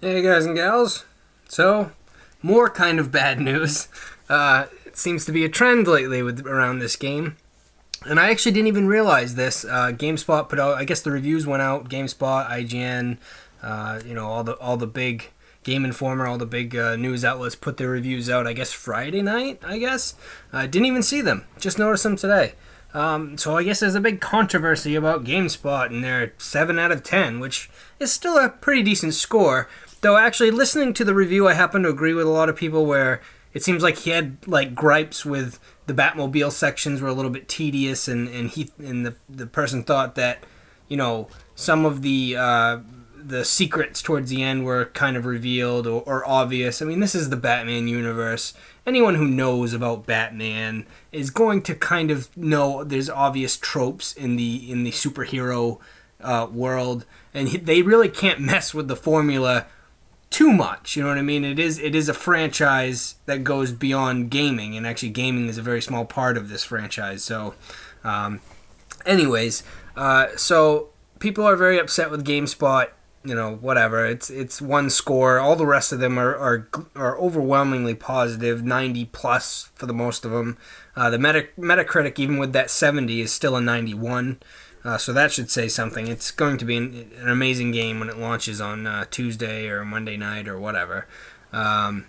Hey guys and gals. So, more kind of bad news. It seems to be a trend lately around this game. And I actually didn't even realize this. GameSpot put out, I guess the reviews went out. GameSpot, IGN, all the big Game Informer, all the big news outlets put their reviews out. I guess Friday night. Didn't even see them. Just noticed them today. So I guess there's a big controversy about GameSpot and their 7 out of 10, which is still a pretty decent score. Though actually listening to the review, I happen to agree with a lot of people where it seems like he had like gripes with the Batmobile sections were a little bit tedious, and the person thought that some of the secrets towards the end were kind of revealed or obvious. I mean, this is the Batman universe. Anyone who knows about Batman is going to kind of know there's obvious tropes in the superhero world, and they really can't mess with the formula too much. You know what I mean? It is a franchise that goes beyond gaming, and actually gaming is a very small part of this franchise. So, anyways, so people are very upset with GameSpot. Whatever. It's one score. All the rest of them are overwhelmingly positive, 90 plus for the most of them. The Metacritic, even with that 70, is still a 91. So that should say something. It's going to be an amazing game when it launches on Tuesday or Monday night or whatever. I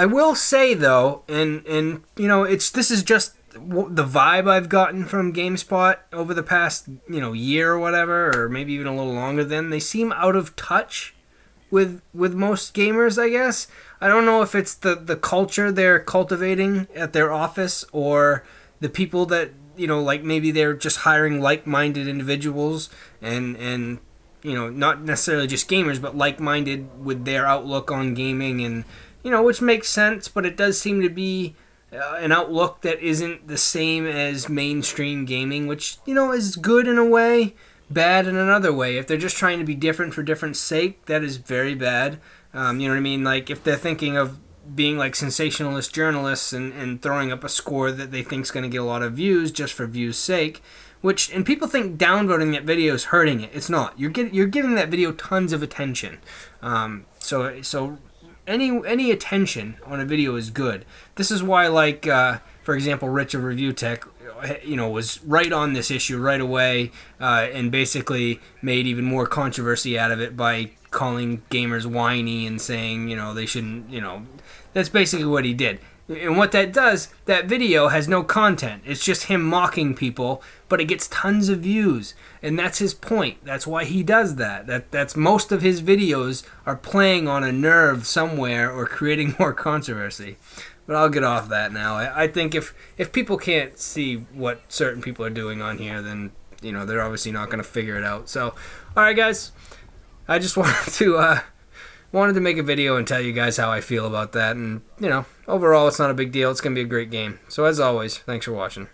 will say though, and this is just the vibe I've gotten from GameSpot over the past year or whatever, or maybe even a little longer than. They seem out of touch with most gamers, I guess. I don't know if it's the culture they're cultivating at their office, or the people that like maybe they're just hiring like-minded individuals and not necessarily just gamers, but like-minded with their outlook on gaming, and which makes sense, but it does seem to be an outlook that isn't the same as mainstream gaming, which is good in a way, bad in another way. If they're just trying to be different for different sake, that is very bad. You know what I mean? Like if they're thinking of being like sensationalist journalists and throwing up a score that they think is going to get a lot of views just for views' sake, and people think downvoting that video is hurting it. It's not. You're giving that video tons of attention. So any attention on a video is good. This is why, like for example, Rich of Review Tech, was right on this issue right away, and basically made even more controversy out of it by calling gamers whiny and saying they shouldn't. That's basically what he did. And what that does, that video has no content. It's just him mocking people, but it gets tons of views. And that's his point. That's why he does that. That's most of his videos are playing on a nerve somewhere or creating more controversy. But I'll get off that now. I think if people can't see what certain people are doing on here, then they're obviously not going to figure it out. So, all right, guys. I just wanted to make a video and tell you guys how I feel about that. And overall, it's not a big deal. It's going to be a great game. So as always, thanks for watching.